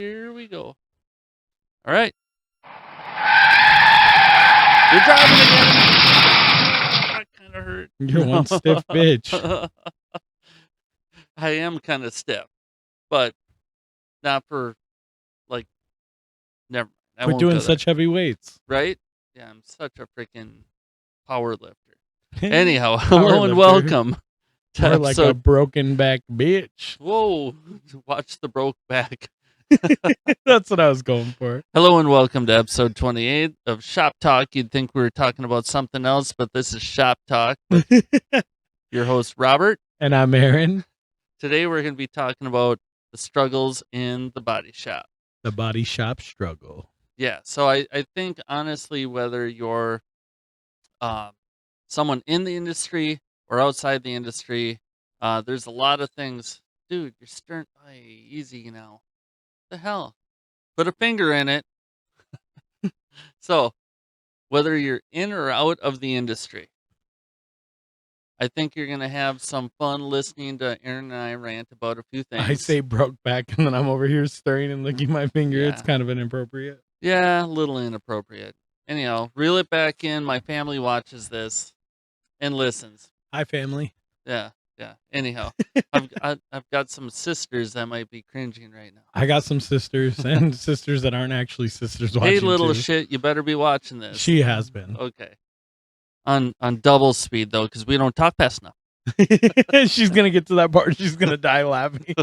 Here we go. All right. You're driving again. That kind of hurt. You're one stiff bitch. I am kind of stiff, but not for like. Never. I We're won't go doing there. such heavy weights. Right? Yeah, I'm such a freaking power lifter. Anyhow, Power hello and lifter. welcome to More like a episode. broken back bitch. Whoa! Watch the broke back. That's what I was going for. Hello and welcome to episode 28 of Shop Talk. You'd think we were talking about something else, but this is Shop Talk. Your host, Robert. And I'm Aaron. Today we're going to be talking about the struggles in the body shop. The body shop struggle. Yeah, so I think, honestly, whether you're someone in the industry or outside the industry, there's a lot of things. Dude, you're stern. Hey, easy now. The hell? Put a finger in it. So, whether you're in or out of the industry, I think you're going to have some fun listening to Aaron and I rant about a few things. I say broke back and then I'm over here stirring and licking my finger. Yeah. It's kind of inappropriate. Yeah, a little inappropriate. Anyhow, reel it back in. My family watches this and listens. Hi, family. Yeah. Anyhow, I've got some sisters that might be cringing right now. I got some sisters and sisters that aren't actually sisters watching Hey, little too. shit, you better be watching this. She has been. Okay. On double speed though, because we don't talk fast enough. She's gonna get to that part. She's gonna die laughing.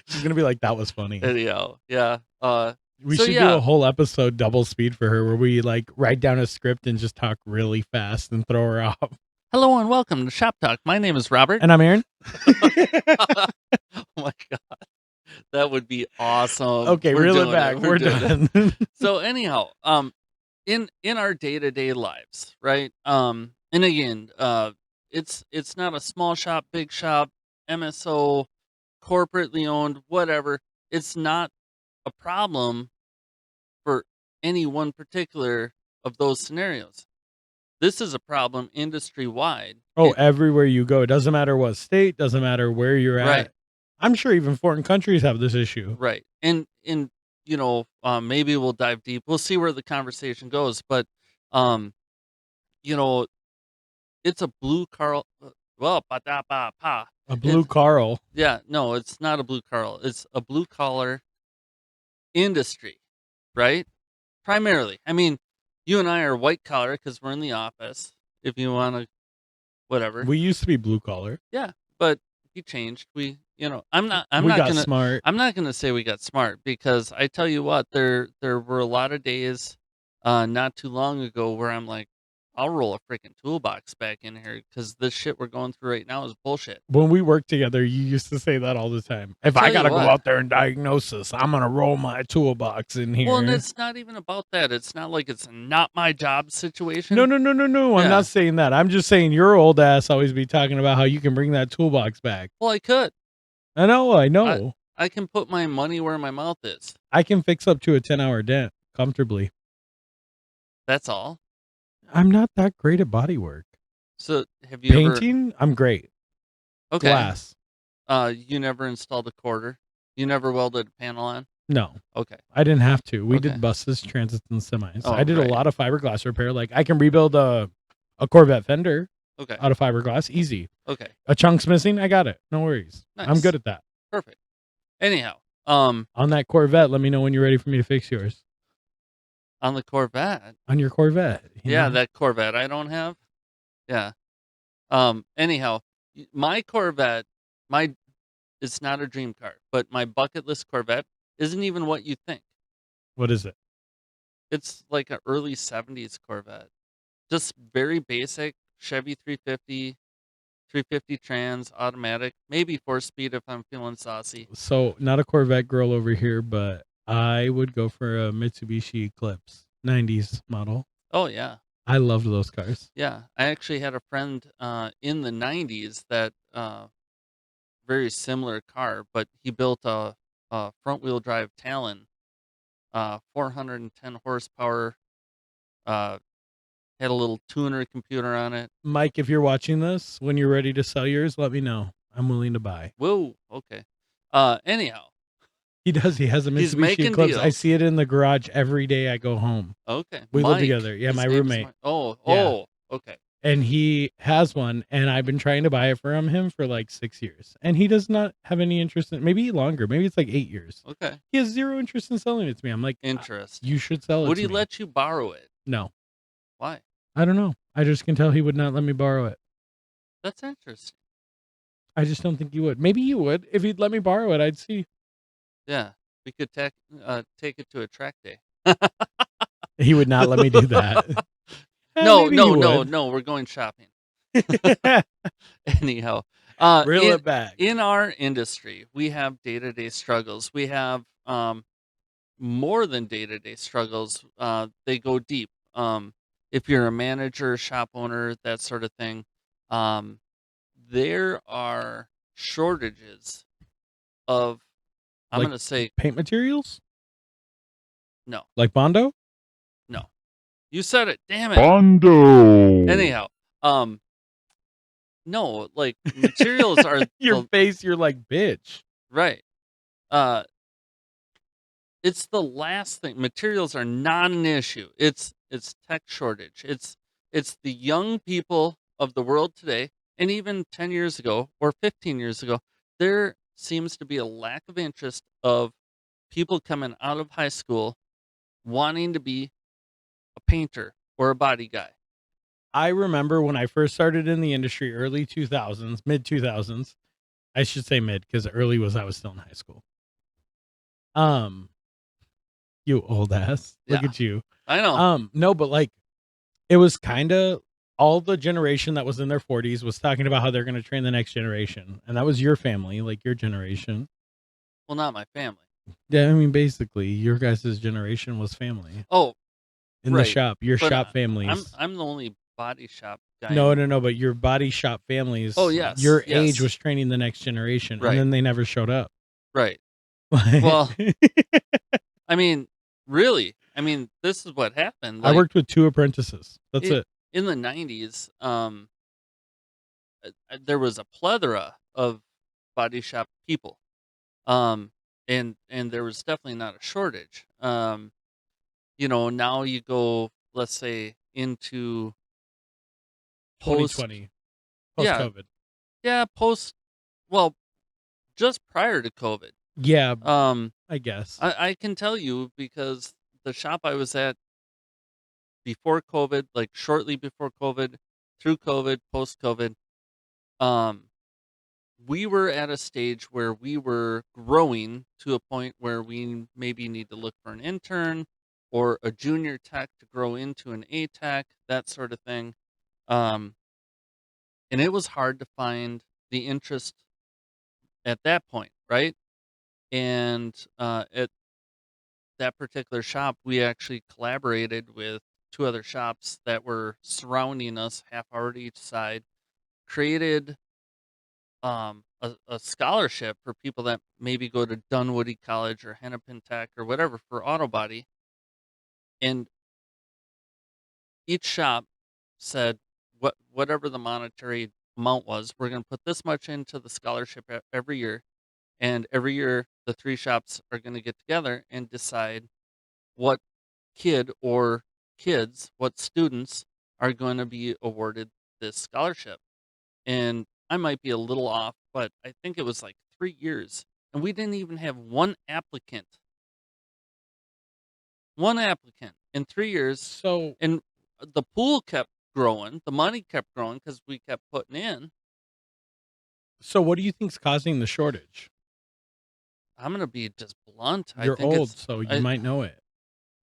She's gonna be like, "That was funny." Anyhow, yeah. We So, should yeah. do a whole episode double speed for her, where we like write down a script and just talk really fast and throw her off. Hello and welcome to Shop Talk. My name is Robert. And I'm Aaron. Oh my god, that would be awesome. Okay, reel it back. We're done. So anyhow, in our day-to-day lives, right? And again, it's not a small shop, big shop, MSO, corporately owned, whatever. It's not a problem for any one particular of those scenarios. This is a problem industry-wide. Oh, everywhere you go, it doesn't matter what state, doesn't matter where you're at. Right. I'm sure even foreign countries have this issue. Right. And maybe we'll dive deep. We'll see where the conversation goes. But, it's a blue Carl. Well, A blue Carl. Yeah, no, it's not a blue Carl. It's a blue collar industry, right? Primarily. I mean, you and I are white collar because we're in the office. If you want to, whatever. We used to be blue collar. Yeah, but he changed. I'm not We got gonna smart. I'm not gonna say we got smart, because I tell you what, there were a lot of days not too long ago where I'm like, I'll roll a freaking toolbox back in here because this shit we're going through right now is bullshit. When we worked together, you used to say that all the time. If Tell I you gotta go what. out there and diagnose this, I'm gonna roll my toolbox in here. Well, and it's not even about that. It's not like it's not my job situation. No. Yeah. I'm not saying that. I'm just saying your old ass always be talking about how you can bring that toolbox back. Well, I could. I know. I can put my money where my mouth is. I can fix up to a 10-hour dent comfortably. That's all. I'm not that great at body work. So have you Painting, I'm great. Okay. Glass, You never installed a quarter? You never welded a panel on? no. Okay. I didn't have to. We Okay. did buses, transits, and semis. Oh, I did right. a lot of fiberglass repair. Like I can rebuild a Corvette fender Okay. out of fiberglass, easy. Okay. A chunk's missing, I got it. No worries. I'm Nice. good at that. Perfect. Anyhow, On that Corvette, let me know when you're ready for me to fix yours. on the Corvette. On your Corvette. you Yeah, know? that Corvette I don't have. Yeah. Anyhow, my Corvette, it's not a dream car, but my bucket list Corvette isn't even what you think. What is it? It's like an early 70s Corvette. Just very basic Chevy 350 trans, automatic, maybe 4-speed if I'm feeling saucy. So not a Corvette girl over here, but I would go for a Mitsubishi Eclipse 90s model. Oh, yeah. I loved those cars. Yeah. I actually had a friend in the 90s that very similar car, but he built a front-wheel drive Talon, 410 horsepower, had a little tuner computer on it. Mike, if you're watching this, when you're ready to sell yours, let me know. I'm willing to buy. Whoa, okay. Anyhow, He does. He has a He's Mitsubishi making Eclipse. I deals. see it in the garage every day I go home. Okay, We live Mike. together. Yeah, His my name is roommate. Mike. Oh, Yeah. okay. And he has one, and I've been trying to buy it from him for like 6 years. And he does not have any interest in, maybe longer. Maybe it's like 8 years. Okay, He has zero interest in selling it to me. I'm like, interesting. you should sell it Would to he me. let you borrow it? No, Why? I don't know. I just can tell he would not let me borrow it. That's interesting. I just don't think he would. Maybe he would. If he'd let me borrow it, I'd see. Yeah, we could take it to a track day. He would not let me do that. No, Maybe no, he no, would. no. We're going shopping. Anyhow, Reel it back. in our industry, we have day-to-day struggles. We have more than day-to-day struggles. They go deep. If you're a manager, shop owner, that sort of thing, there are shortages of, I'm Like going to say, paint materials? no, Like Bondo? no. You said it. Damn it. Bondo. Anyhow, no, like materials are Your face, you're like, bitch. right. It's the last thing. Materials are not an issue. It's tech shortage. It's the young people of the world today, and even 10 years ago or 15 years ago, there seems to be a lack of interest of people coming out of high school wanting to be a painter or a body guy. I remember when I first started in the industry, early 2000s, mid 2000s. I should say mid because early was I was still in high school. You old ass. Look Yeah. at you. I know. No, but like it was kind of all the generation that was in their 40s was talking about how they're going to train the next generation. And that was your family, like your generation. Well, not my family. Yeah, I mean, basically, your guys' generation was family Oh, in the right. shop. Your But shop families. I'm the only body shop guy. No. But your body shop families. Oh, yes, Your yes. age was training the next generation, Right. and then they never showed up. Right. Well, I mean, really. I mean, this is what happened. I worked with 2 apprentices. That's it. In the 90s. There was a plethora of body shop people. And there was definitely not a shortage. Now you go, let's say, into 2020, Yeah. post-COVID. Yeah, well, just prior to COVID. Yeah, I guess. I can tell you because the shop I was at before COVID, like shortly before COVID, through COVID, post COVID, we were at a stage where we were growing to a point where we maybe need to look for an intern or a junior tech to grow into an A tech, that sort of thing. And it was hard to find the interest at that point, right? And at that particular shop, we actually collaborated with 2 other shops that were surrounding us, half hour to each side, created a scholarship for people that maybe go to Dunwoody College or Hennepin Tech or whatever for auto body. And each shop said whatever the monetary amount was, we're going to put this much into the scholarship every year. And every year, the 3 shops are going to get together and decide what kid or kids, what students are going to be awarded this scholarship. And I might be a little off, but I think it was like 3 years. And we didn't even have one applicant. One applicant in 3 years. So, And the pool kept growing. The money kept growing because we kept putting in. so what do you think's causing the shortage? I'm going to be just blunt. You're I think old, so you might know it.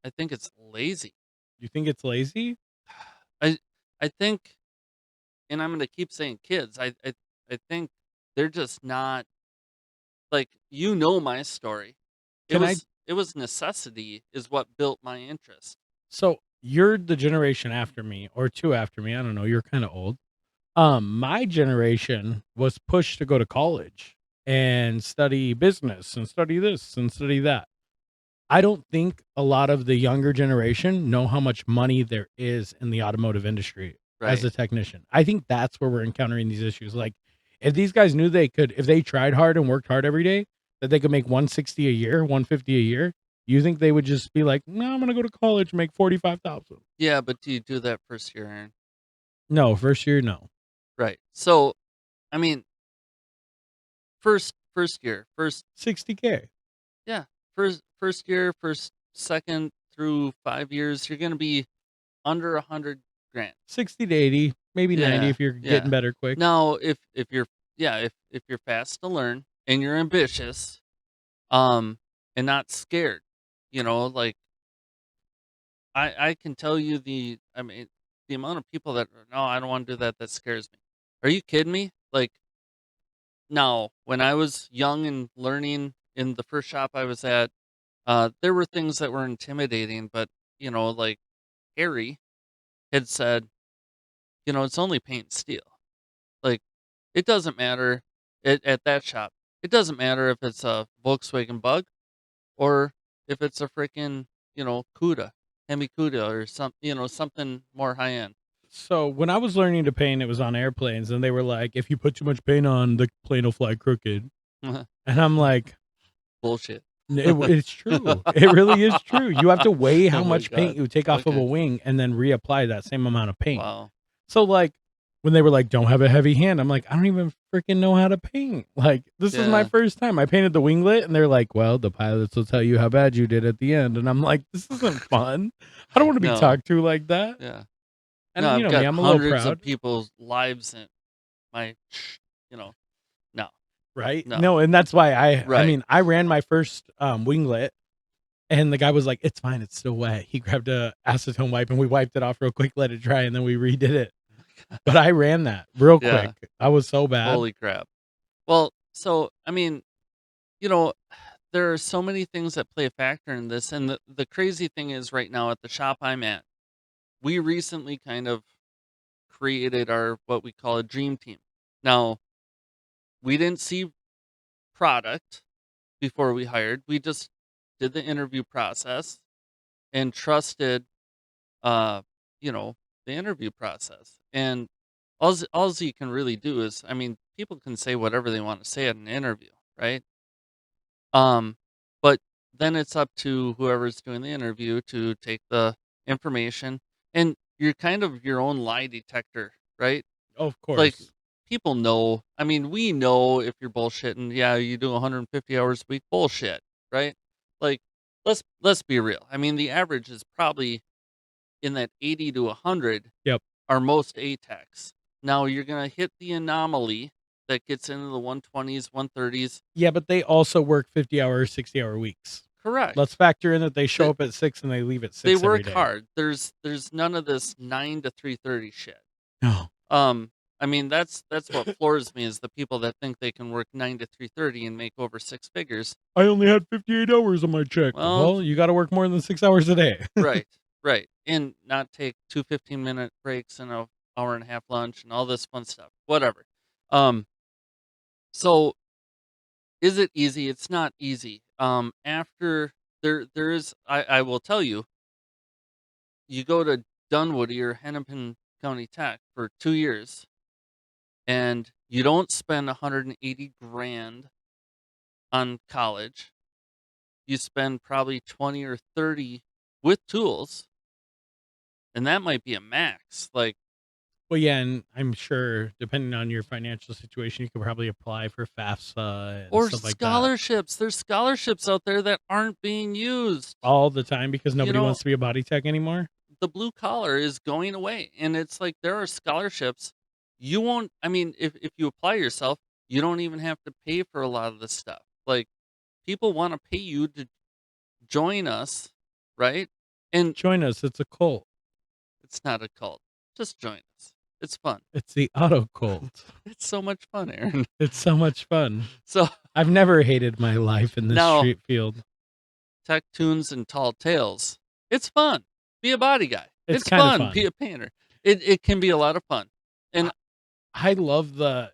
I think it's lazy. You think it's lazy? I think, and I'm going to keep saying kids. I think they're just not like my story. It was necessity is what built my interest. So you're the generation after me, or 2 after me. I don't know. You're kind of old. My generation was pushed to go to college and study business and study this and study that. I don't think a lot of the younger generation know how much money there is in the automotive industry as a technician. I think that's where we're encountering these issues. Like, if these guys knew they could, if they tried hard and worked hard every day, that they could make 160 a year, 150 a year, you think they would just be like, "No, I'm gonna go to college and make 45,000." Yeah, but do you do that first year, Aaron? No, first year, no. Right. So, I mean, first year, first 60K. yeah, first year, first second through 5 years, you're gonna be under 100 grand. 60 to 80, maybe 90 Yeah, if you're getting yeah. better quick. Now, if you're yeah, if you're fast to learn and you're ambitious, um, and not scared, like I can tell you I mean, the amount of people that no, I don't want to do that. That scares me. Are you kidding me? Like, now, when I was young and learning in the first shop I was at, there were things that were intimidating, but like Harry had said, it's only paint and steel. Like, it doesn't matter at that shop. It doesn't matter if it's a Volkswagen Bug or if it's a freaking, Cuda, Hemi Cuda or something more high end. So when I was learning to paint, it was on airplanes, and they were like, "If you put too much paint on, the plane will fly crooked." And I'm like, Bullshit. It's true. It really is true. You have to weigh how Oh my much paint god. you take off of a Okay. wing and then reapply that same amount of paint. Wow. So, like, when they were like, "Don't have a heavy hand," I'm like, "I don't even freaking know how to paint." Like, this is my Yeah. first time. I painted the winglet, and they're like, "Well, the pilots will tell you how bad you did at the end." And I'm like, "This isn't fun. I don't want to be No. talked to like that." Yeah. No, And you I've know me, got I'm a little hundreds of proud, people's lives in my, you know, no, right? no, No, and that's why I right. mean, I ran my first winglet. And the guy was like, "It's fine, it's still wet." He grabbed a acetone wipe and we wiped it off real quick, let it dry, and then we redid it. But I ran that real quick. Yeah. I was so bad. Holy crap. Well, so I mean, you know, there are so many things that play a factor in this, and the crazy thing is, right now at the shop I'm at, we recently kind of created our what we call a dream team. Now, we didn't see product before we hired. We just did the interview process and trusted uh, you know, the interview process. And all you can really do is, I mean, people can say whatever they want to say at an interview, right? Um, but then it's up to whoever's doing the interview to take the information, and you're kind of your own lie detector, right? Of Like, course. people know. I mean, we know if you're bullshitting. Yeah, you do 150 hours a week, bullshit, right? Like, let's be real. I mean, the average is probably in that 80 to 100 Yep. are most ATEX. Now you're gonna hit the anomaly that gets into the 120s, 130s. Yeah, but they also work 50-hour, 60-hour weeks. Let's Correct. factor in that they show That up at 6 and they leave at they 6 every work day. hard. There's none of this 9 to 3:30 shit. No. I mean, that's what floors me is the people that think they can work 9 to 3:30 and make over six figures. I only had 58 hours on my check. Well, Well, you gotta work more than 6 hours a day. right, right, and not take 2 15-minute breaks and a hour and a half lunch and all this fun stuff. Whatever. Um, so is it easy? It's not easy. After there is, I will tell you, you go to Dunwoody or Hennepin County Tech for 2 years, and you don't spend 180 grand on college. You spend probably 20 or 30 with tools, and that might be a max. Like, Well, yeah, and I'm sure depending on your financial situation, you could probably apply for FAFSA and or stuff like that scholarships. There's scholarships out there that aren't being used. all the time because You nobody know, wants to be a body tech anymore. the blue collar is going away, and it's like there are scholarships. You won't, I mean, if you apply yourself, you don't even have to pay for a lot of this stuff. Like, people want to pay you to join us, right? And Join us. It's a cult. it's not a cult. Just join us. It's fun. It's the auto cult. It's so much fun, Aaron. It's so much fun. So I've never hated my life in this now, street field. tech tunes and tall tales. It's fun. Be a body guy. It's It's kind of fun. Be fun. a painter. It can be a lot of fun. I, And I love the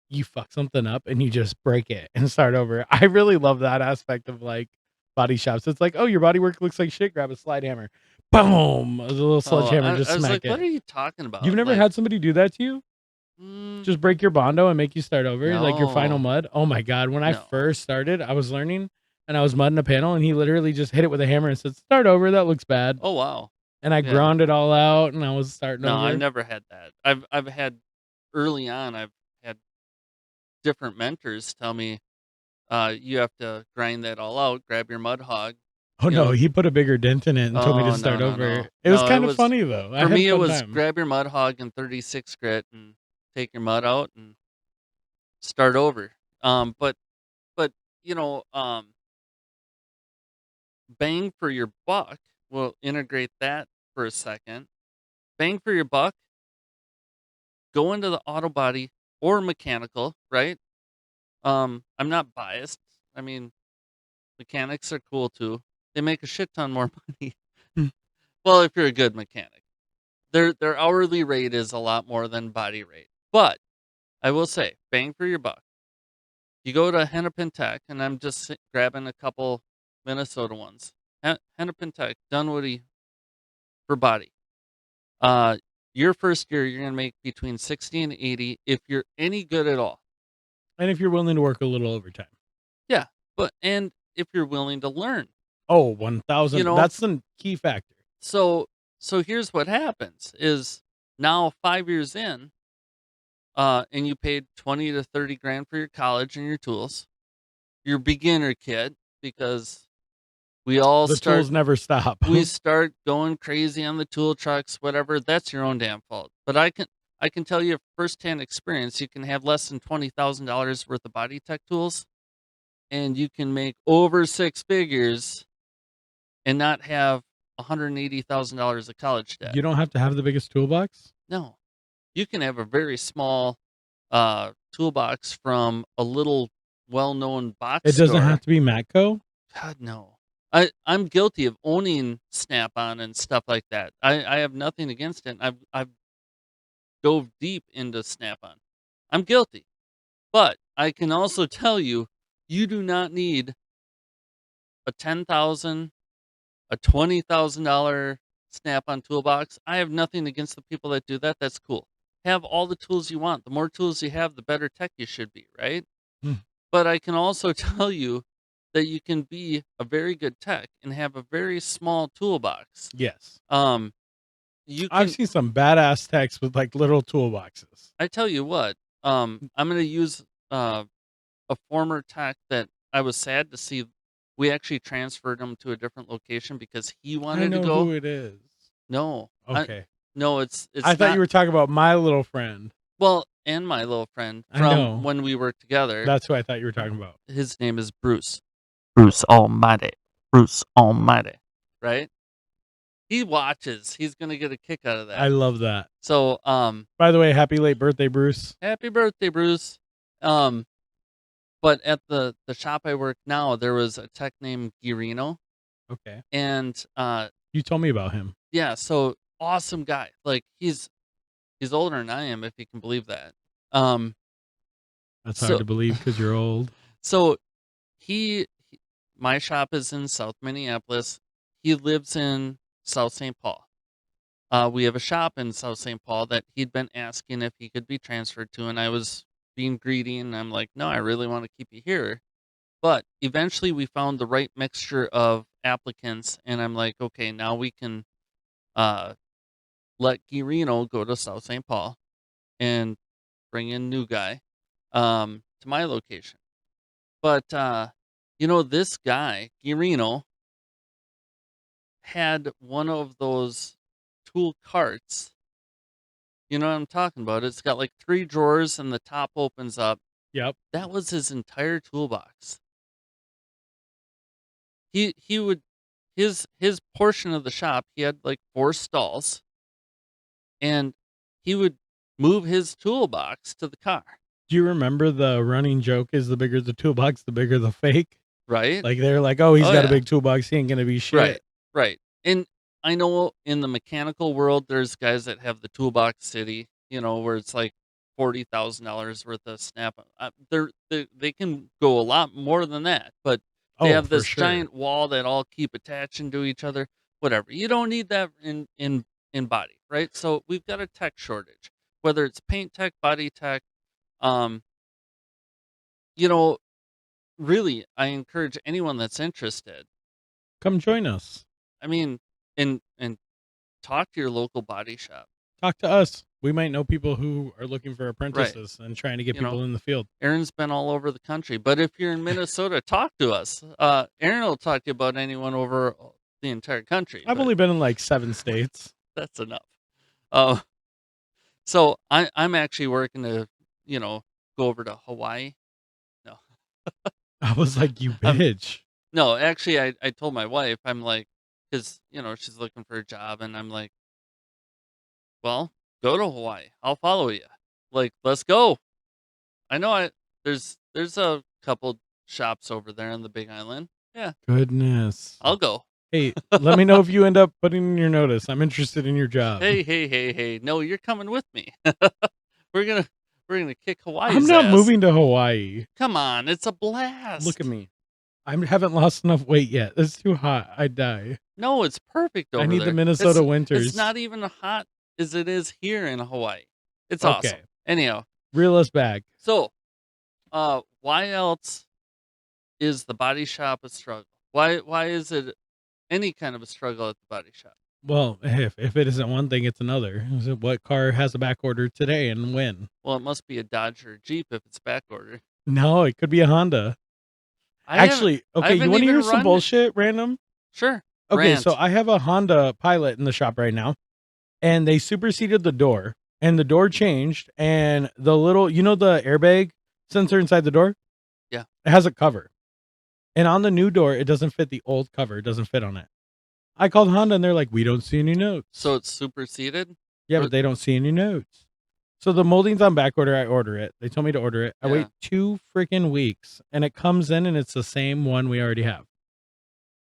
you fuck something up and you just break it and start over. I really love that aspect of like body shops. It's like, oh, your body work looks like shit. Grab a slide hammer. Boom. A little oh, sledgehammer, just I was like, smack what it. are you talking You've about? never Like, had somebody do that to you? Mm, Just break your Bondo and make you start over, like your final no, mud? Oh my god, when I no. first started, I was learning and I was mudding a panel and he literally just hit it with a hammer and said, "Start over, that looks bad." Oh, wow. And I Yeah. ground it all out and I was starting No, I've over. never had that. I've had early on, I've had different mentors tell me, "You have to grind that all out, grab your mud hog," Oh you no, know. he put a bigger dent in it and told me to Oh, no, start no, over. no. It was No, it kind of was funny though. I for had a me, it fun was time. grab your mud hog and 36 grit and take your mud out and start over. But, you know, bang for your buck, we'll integrate that for a second. Bang for your buck, go into the auto body or mechanical, right? I'm not biased. I mean, mechanics are cool too. They make a shit ton more money. Well, if you're a good mechanic. Their hourly rate is a lot more than body rate. But I will say, bang for your buck. You go to Hennepin Tech, and I'm just grabbing a couple Minnesota ones. Hennepin Tech, Dunwoody for body. Uh, your first year, you're gonna make between 60 and 80 if you're any good at all. And if you're willing to work a little overtime. Yeah, but and if you're willing to learn, Oh, you 1000. know. That's the key factor. So here's what happens: is now 5 years in, and you paid 20 to 30 grand for your college and your tools. You're beginner kid because we all The start tools never stop. we start going crazy on the tool trucks, whatever. That's your own damn fault. But I can tell you firsthand experience. You can have less than $20,000 worth of body tech tools, and you can make over six figures and not have $180,000 of college debt. You don't have to have the biggest toolbox? No, you can have a very small toolbox from a little well-known box It doesn't have store. to be Matco? God, no. I'm guilty of owning Snap-on and stuff like that. I have nothing against it. I've dove deep into Snap-on. I'm guilty. But I can also tell you, you do not need a 10,000, a $20,000 Snap-on toolbox. I have nothing against the people that do that. That's cool. Have all the tools you want. The more tools you have, the better tech you should be, right? Hmm. But I can also tell you that you can be a very good tech and have a very small toolbox. Yes. Um, you I've can seen some badass techs with like little toolboxes. I tell you what, I'm gonna use a former tech that I was sad to see. We actually transferred him to a different location because he I wanted to know go. who it is. No, Okay. no, I it's thought you not. were talking about my little friend. Well, and my little friend I from know. when we worked together, That's who I thought you were talking about. his name is Bruce. Bruce Almighty. Bruce Almighty. Right? He watches. He's gonna get a kick out of I that. love that. So, By the way, happy late birthday, Bruce. happy birthday, Bruce. Um, but at the shop I work now, there was a tech named Girino, Okay. and You told me about him. yeah, so awesome guy. Like he's older than I am, if you can believe that. Um, That's hard so to believe because you're old. so my shop is in South Minneapolis. He lives in South St. Paul. We have a shop in South St. Paul that he'd been asking if he could be transferred to, and I was being greedy, and I'm like, no, I really want to keep you here. But eventually, we found the right mixture of applicants, and I'm like, okay, now we can uh, let Guirino go to South St. Paul and bring in new guy to my location. But this guy Guirino had one of those tool carts. You know what I'm talking about? It's got like three drawers, and the top opens up. Yep. That was his entire toolbox. He would his portion of the shop. He had like four stalls, and he would move his toolbox to the car. Do you remember the running joke is the bigger the toolbox, the bigger the fake? Right? Like they're like, oh, he's Oh got a yeah. big toolbox, he ain't gonna be Right. shit. Right. And I know in the mechanical world, there's guys that have the toolbox city. Where it's like $40,000 worth of snap. They can go a lot more than that, but they Oh, have for this sure. giant wall that all keep attaching to each other. Whatever. You don't need that in body, right? So we've got a tech shortage. whether it's paint tech, body tech, um, you know, really, I encourage anyone that's interested. Come join us. I mean, and talk to your local body shop. Talk to us. We might know people who are looking for Right. apprentices and trying to get You know, people in the field. Aaron's been all over the country, but if you're in Minnesota, talk to us. Aaron will talk to you about anyone over the entire country, I've but only been in like 7 states. that's enough. Uh, so I'm actually working to, you know, go over to Hawaii. No, I was like, "You I'm bitch." no, actually, I told my wife, I'm like, because she's looking for a job, and I'm like, well, go to Hawaii. I'll follow you. Like, let's go. I know there's a couple shops over there on the Big Island. Yeah, Goodness. I'll go. Hey, let me know if you end up putting in your notice. I'm interested in your job. Hey, hey, hey, hey. No, you're coming with me. we're gonna we're gonna kick I'm Hawaii's not ass. moving to Hawaii. Come on, it's a Look at blast. me. I haven't lost enough weight yet. It's too hot. I'd die. No, it's perfect I over need the there. Minnesota It's winters. not even hot as it is here in Hawaii. It's awesome. Okay. Anyhow, Reel us back. so why else is the body shop a struggle? Why is it any kind of a struggle at the body shop? Well, if it isn't one thing, it's another. So what car has a back order today and when? Well, it must be a Dodge or a Jeep if it's back order. No, it could be a Honda. I haven't Actually, I okay, you haven't want to even hear some run. bullshit, random? Sure. Okay, so Rant. I have a Honda Pilot in the shop right now, and they superseded the door, and the door changed, and the little, the airbag sensor inside the door, Yeah. it has a cover. And on the new door, it doesn't fit the old cover. It doesn't fit on it. I called Honda, and they're like, "We don't see any notes." So it's superseded? Yeah, Or but they don't see any notes. So the molding's on back order. I order it. They told me to order it. I yeah. wait 2 freaking weeks, and it comes in, and it's the same one we already have.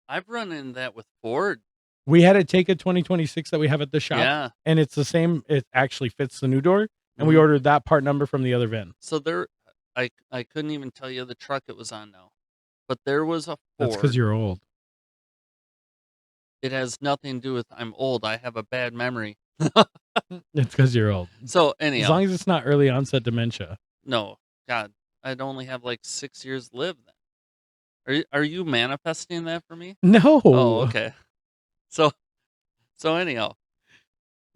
I've run in that with Ford. We had to take a 2026 that we have at the shop, Yeah. and it's the same. It actually fits the new door, and we Mhm. ordered that part number from the other VIN. So I couldn't even tell you the truck it was on now. But there was a That's because Ford. you're old. It has nothing to do with I'm old. I have a bad memory. It's because you're old. So As anyhow, long as it's not early onset dementia. no. God, I'd only have like 6 years lived then. Are you manifesting that for me? No. Oh, okay. So anyhow,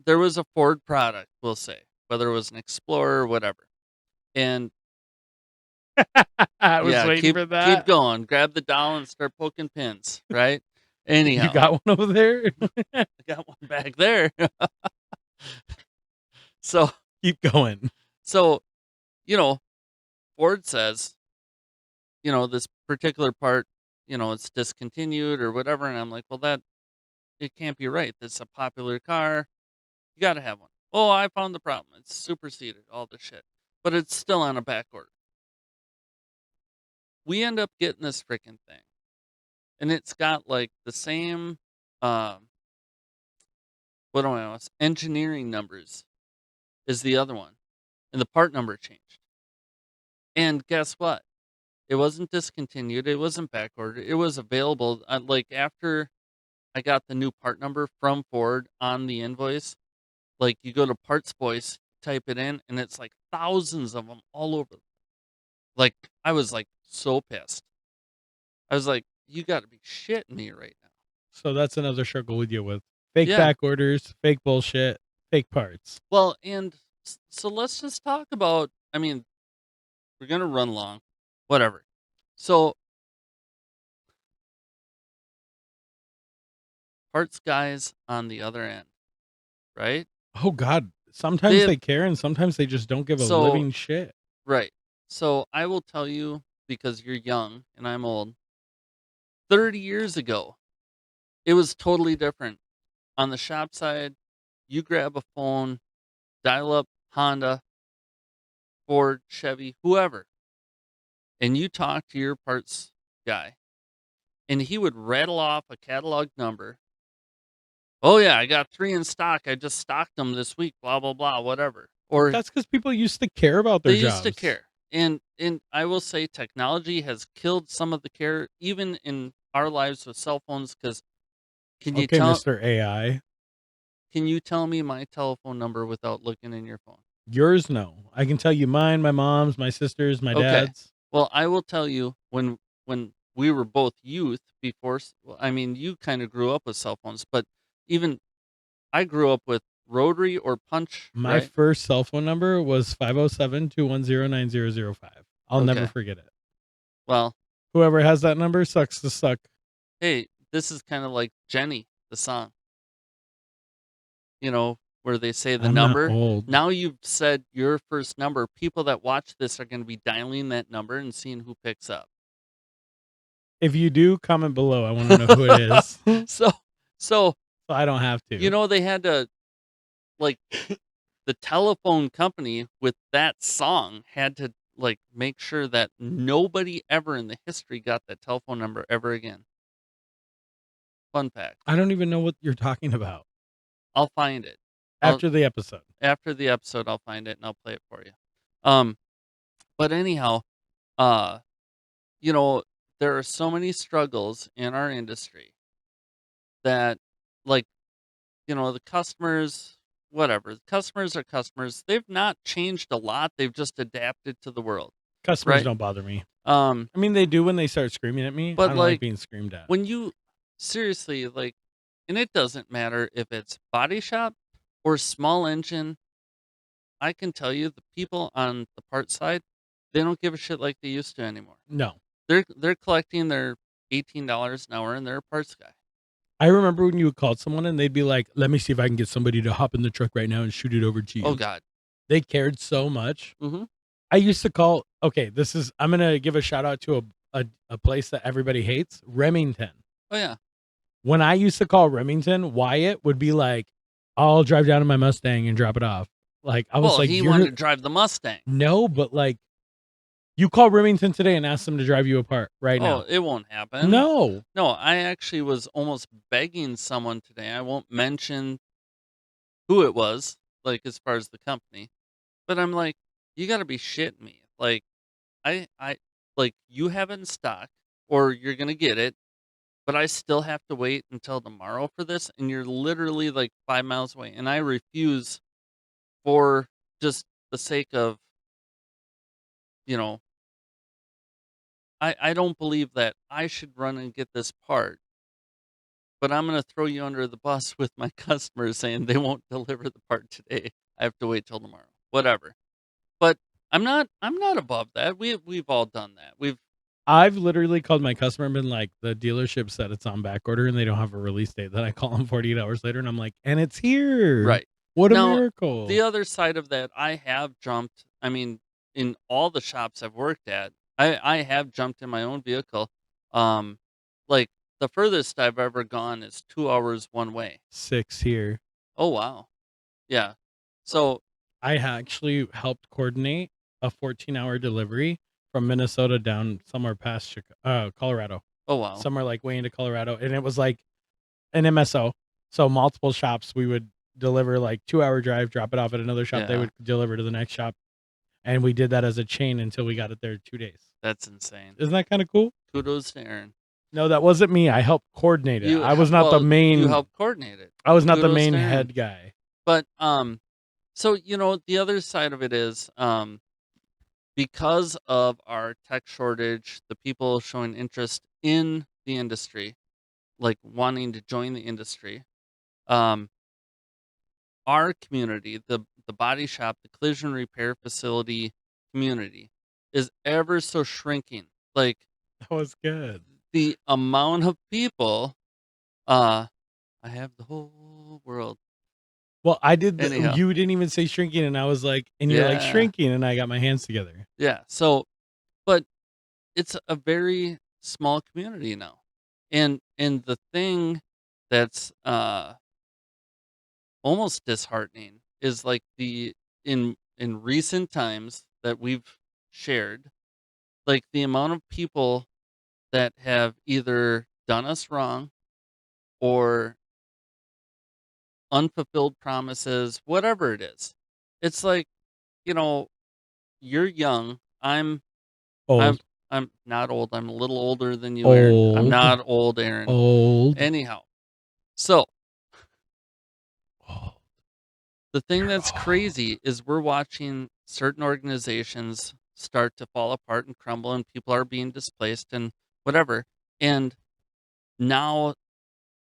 there was a Ford product, we'll say, whether it was an Explorer or whatever. And I was yeah, waiting for keep that. going. Grab the doll and start poking pins, right? You Anyhow, got one over there? I got one back there. so Keep going. so Ford says, this particular part, it's discontinued or whatever, and I'm like, well, that it can't be right. That's a popular car. You got to have one. Oh, I found the problem. It's superseded, all the shit, but it's still on a back order. We end up getting this freaking thing, and it's got like the same, um, what do I know, engineering numbers as the other one, and the part number changed. And guess what? It wasn't discontinued. It wasn't back ordered. It was available. Like after I got the new part number from Ford on the invoice, like you go to Parts Voice, type it in, and it's like thousands of them all over. Like I was like so pissed. I was like, you got to be shitting me right now. So that's another struggle we deal with. Fake Yeah. back orders, fake bullshit, fake parts. Well, and so let's just talk about. I mean, we're gonna run long, whatever. So parts guys on the other end, right? Oh God. They Sometimes have they care and sometimes they just don't give a so living shit. right. So I will tell you because you're young and I'm old. 30 years ago, it was totally different. On the shop side, you grab a phone, dial up Honda, Ford, Chevy, whoever, and you talk to your parts guy, and he would rattle off a catalog number. Oh yeah, I got 3 in stock. I just stocked them this week. Blah blah blah. Whatever. Or That's because people used to care about their they used to jobs. care. And I will say technology has killed some of the care even in our lives with cell phones because can you Okay, tell Mr. AI. can you tell me my telephone number without looking in your phone? Yours, no. I can tell you mine, my mom's, my sister's, my Okay. dad's. Well, I will tell you when we were both youth before well, I mean, you kind of grew up with cell phones, but even I grew up with rotary or punch, My right? first cell phone number was 507-210-9005. I'll never Okay. forget it. Well, Whoever has that number sucks to suck. hey, this is kind of like Jenny, the song, where they say the I'm not number. old. Now you've said your first number. People that watch this are going to be dialing that number and seeing who picks up. If you do, comment below. I want to know who it is. so, so So I don't have to. they had to like the telephone company with that song had to make sure that nobody ever in the history got that telephone number ever again. Fun fact. I don't even know what you're talking about. I'll find it. I'll After the episode. After the episode I'll find it and I'll play it for you. Um but anyhow, uh you know, there are so many struggles in our industry that like, the customers whatever. The customers are customers. They've not changed a lot. They've just adapted to the world, Customers right? don't bother me. Um I mean, they do when they start screaming at me. I but don't like being screamed at. when you seriously and it doesn't matter if it's body shop or small engine, I can tell you the people on the parts side, they don't give a shit like they used to anymore. No. They're collecting their $18 an hour and they're a parts guy. I remember when you called someone and they'd be like, let me see if I can get somebody to hop in the truck right now and shoot it over to you. Oh God. They cared so much. Mm-hmm. I used to call, okay, I'm going to give a shout out to a place that everybody hates, Remington. Oh yeah. When I used to call Remington, Wyatt would be like, I'll drive down in my Mustang and drop it off. Like, I was Well, like, he wanted to drive the Mustang. No, but like, you call Remington today and ask them to drive you apart right now. Oh, it won't happen. No. No, I actually was almost begging someone today. I won't mention who it was, as far as the company. But I'm like, you got to be shitting me. I you have it in stock or you're going to get it, but I still have to wait until tomorrow for this. And you're literally like 5 miles away. And I refuse for just the sake of, you know, I don't believe that I should run and get this part, but I'm going to throw you under the bus with my customers saying they won't deliver the part today. I have to wait till tomorrow. Whatever. But I'm not above that. We've all done that. I've literally called my customer and been like, the dealership said it's on back order and they don't have a release date. Then I call them 48 hours later and I'm like, and it's here. Right. What a Now, miracle. the other side of that, I have jumped. I mean, in all the shops I've worked at, I have jumped in my own vehicle. Um, like the furthest I've ever gone is 2 hours one way. 6 here. Oh wow, yeah. So I actually helped coordinate a 14-hour delivery from Minnesota down somewhere past Colorado. oh wow, Somewhere like way into Colorado. And it was like an MSO. So multiple shops, we would deliver like 2-hour drive, drop it off at another shop. They Yeah. would deliver to the next shop. And we did that as a chain until we got it there 2 days. that's insane. Isn't that kind of cool? Kudos to Aaron. No, that wasn't me. I helped coordinate it. I was not the main. You helped coordinate it. I was not the Kudos main to Aaron. head guy. But so the other side of it is because of our tech shortage, the people showing interest in the industry, like wanting to join the industry, um, our community, the body shop, the collision repair facility community, is ever so shrinking. Like That was good. the amount of people, I have the whole world. Well, I did. Anyhow. You didn't even say shrinking, and I was like, and you're like Yeah. shrinking, and I got my hands together. Yeah. So, but it's a very small community now, and the thing that's almost disheartening is like in recent times that we've shared, like the amount of people that have either done us wrong or unfulfilled promises, whatever it is. It's like, you're young. Old. I'm not old. I'm a little older than you, Aaron. I'm Old. not old, Aaron. Old. Anyhow, so Old. the thing that's crazy is we're watching certain organizations start to fall apart and crumble, and people are being displaced and whatever. And now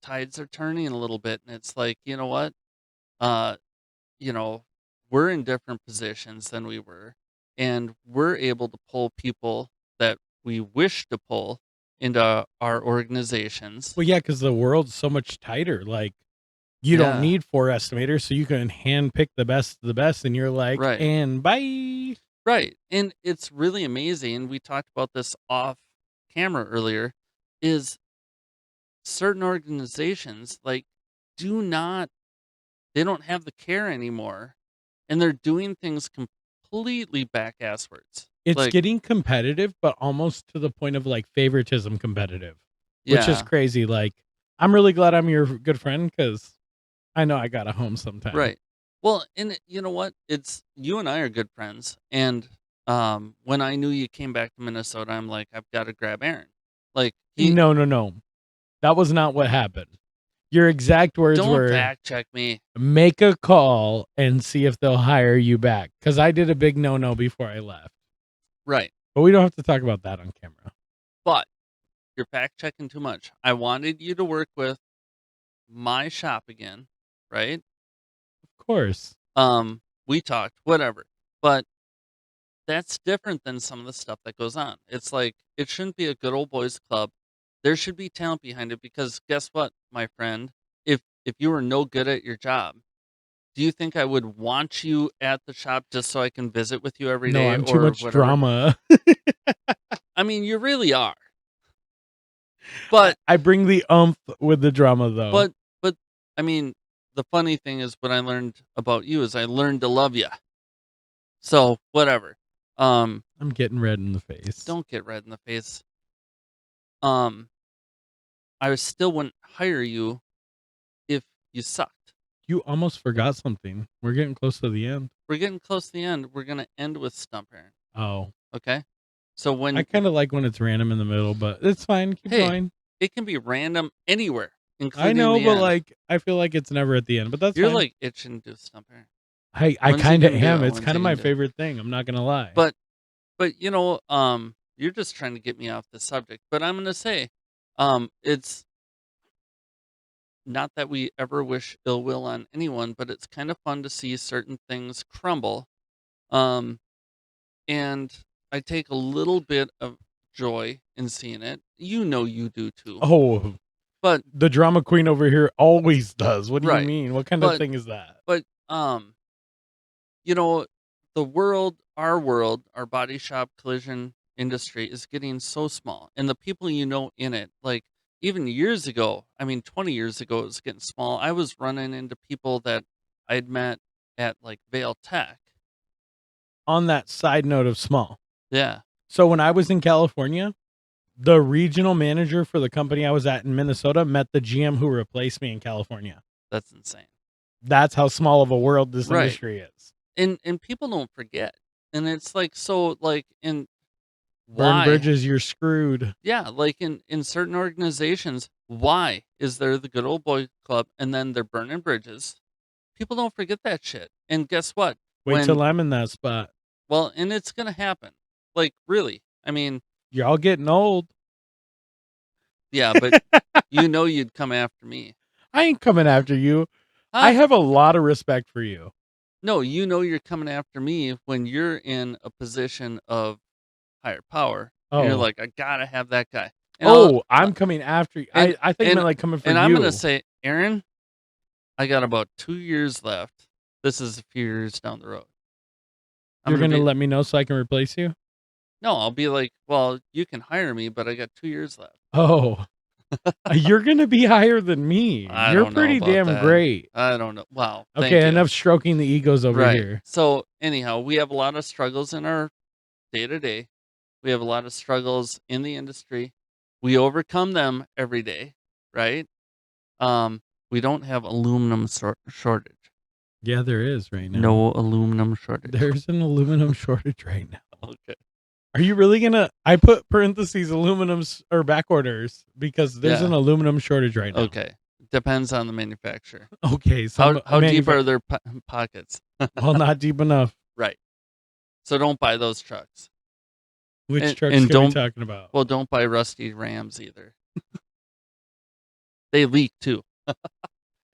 tides are turning a little bit, and it's like, you know what? Uh, you know, we're in different positions than we were, and we're able to pull people that we wish to pull into our organizations. Well, yeah, because the world's so much tighter. Like, you don't Yeah, need 4 estimators, so you can handpick the best of the best, and you're like, right. "And bye." Right. And it's really amazing. We talked about this off camera earlier is certain organizations like do not they don't have the care anymore and they're doing things completely back asswards. It's Like, getting competitive, but almost to the point of, like, favoritism competitive, which is yeah, crazy. Like, I'm really glad I'm your good friend because I know I got a home sometime. right. Well, and you know what? It's you and I are good friends. And when I knew you came back to Minnesota, I'm like, I've got to grab Aaron. Like he No, no, no. That was not what happened. Your exact words don't were, fact check me. "Make a call and see if they'll hire you back." Because I did a big no-no before I left. Right. But we don't have to talk about that on camera. But you're fact checking too much. I wanted you to work with my shop again, right? Of course. We talked, whatever. But that's different than some of the stuff that goes on. It's like it shouldn't be a good old boys club. There should be talent behind it because guess what, my friend? If you were no good at your job, do you think I would want you at the shop just so I can visit with you every No, day I'm too or much whatever? drama. I mean, you really are. But I bring the umph with the drama, though. but I mean, the funny thing is what I learned about you is I learned to love you. So, whatever. Um, I'm getting red in the face. don't get red in the face. Um, I still wouldn't hire you if you sucked. You almost forgot something. We're getting close to the end. We're getting close to the end. We're gonna end with Stump Aaron. Oh, Okay. So I when kind of like when it's random in the middle, but it's fine. Keep hey, going. it can be random anywhere, I including know, the but end. like, I feel like it's never at the end, but that's You're fine. like itching to do Stump Aaron. I When's he kind of gonna do am. it? It's When's kind he of gonna my do it? favorite thing. I'm not gonna lie. But you know, you're just trying to get me off the subject. But I'm gonna say, it's not that we ever wish ill will on anyone, but it's kind of fun to see certain things crumble. Um, and I take a little bit of joy in seeing it. You know you do too. Oh, But the drama queen over here always does. What do you right. mean? What kind of But thing is that? but you know, the world, our body shop collision industry is getting so small. And the people you know in it, like even years ago, I mean 20 years ago it was getting small. I was running into people that I'd met at like Vale Tech. On that side note of small. Yeah. So when I was in California, the regional manager for the company I was at in Minnesota met the GM who replaced me in California. That's insane. That's how small of a world this Right. industry is. And people don't forget. And it's like so like in Burn why bridges, you're screwed. yeah, like in certain organizations, why is there the good old boy club and then they're burning bridges? People don't forget that shit. And guess what? Wait When till I'm in that spot. well, and it's gonna happen. Like really. I mean, You're all getting old. yeah, but you know you'd come after me. I ain't coming after you. I Huh? have a lot of respect for you. No, you know you're coming after me when you're in a position of higher power. And you're Oh. like, I gotta have that guy. And I'll Oh, I'm coming after you. and I think you and meant like coming for and I'm gonna you. say, Aaron, I got about 2 years left. This is a few years down the road. I'm You're gonna gonna be let me know so I can replace you? no, I'll be like, well, you can hire me, but I got 2 years left. Oh. You're gonna be higher than me. I You're don't know pretty about damn that. great. I don't know. Wow, thank Okay, you. enough stroking the egos over Right. here. So anyhow, we have a lot of struggles in our day to day. We have a lot of struggles in the industry. We overcome them every day, right? We don't have aluminum shortage. Yeah, there is right now. No aluminum shortage. There's an aluminum shortage right now. Okay. Are you really gonna? I put parentheses aluminums or back orders because there's Yeah. an aluminum shortage right now. Okay. Depends on the manufacturer. Okay, How deep are their pockets? Well, not deep enough. Right. So don't buy those trucks. Which And trucks are we don't talking about? well, don't buy rusty Rams either. They leak too.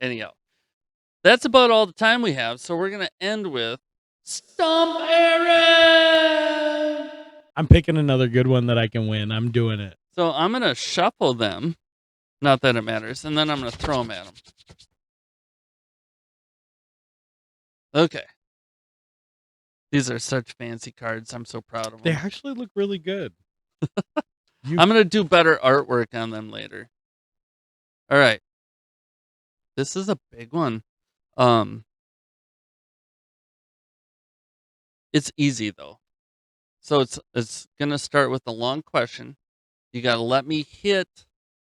Anyhow, that's about all the time we have. So we're gonna end with Stump Aaron. I'm picking another good one that I can win. I'm doing it. So I'm gonna shuffle them. Not that it matters, and then I'm gonna throw them at them. Okay. These are such fancy cards. I'm so proud of They them. actually look really good. I'm gonna do better artwork on them later. All right. This is a big one. It's easy though. So it's gonna start with a long question. You gotta let me hit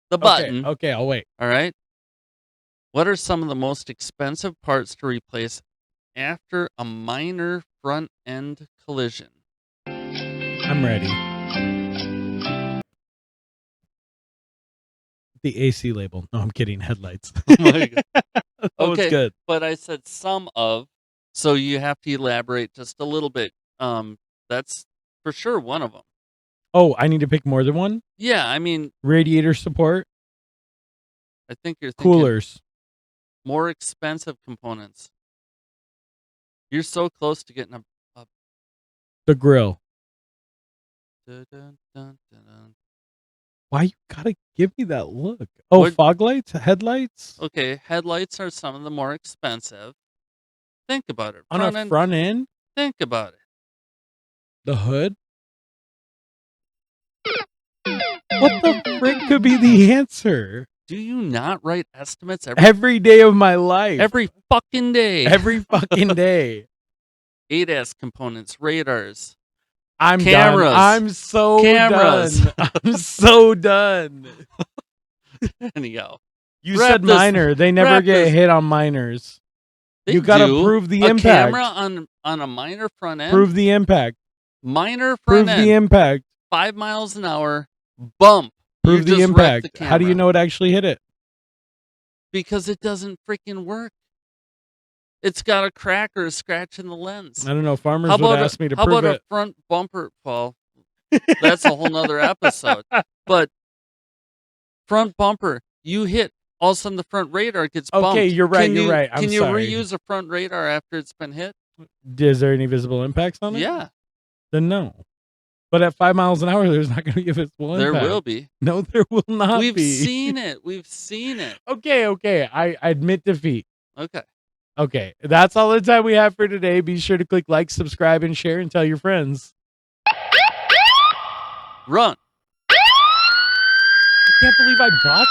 the button. Okay, I'll wait. All right. What are some of the most expensive parts to replace after a minor front end collision? I'm ready. The AC label. No, I'm kidding. Headlights. Oh my God. That was Okay, good. but I said some of, so you have to elaborate just a little bit. That's for sure one of them. Oh, I need to pick more than one? Yeah, I mean, Radiator support, I think you're thinking coolers. more expensive components. You're so close to getting a The grill. dun, dun, dun, dun, dun. Why you gotta give me that look? Oh, What- fog lights? Headlights? Okay, headlights are some of the more expensive. Think about it. On a front end? Think about it. The hood? What the frick could be the answer? Do you not write estimates Every day of my life. every fucking day? Every fucking day. ADAS components, radars. I'm Cameras. done. I'm so Cameras. done. I'm so done. Anyhow, You Wrap said this- minor. They never wrap get this- hit on minors. they You gotta do. prove the a impact. camera on a minor front end. Prove the impact. minor Prove front the end. impact. 5 miles an hour. Bump. Prove You the just wrecked impact. the How do you camera. know it actually hit it? Because it doesn't freaking work. It's got a crack or a scratch in the lens. I don't know. Farmers How would about ask me to how prove about it. a front bumper? Well, that's a whole nother episode. But front bumper, you hit. All of a sudden, the front radar gets bumped. Okay, you're right, Can you're you- right. I'm Can you sorry. reuse a front radar after it's been hit? Is there any visible impacts on it? Yeah, Then no. But at 5 miles an hour, there's not going to be a visible there impact. will be. No, there will not We've be. seen it. We've seen it. Okay. I admit defeat. Okay. Okay, that's all the time we have for today. Be sure to click like, subscribe, and share, and tell your friends. Run. I can't believe I bought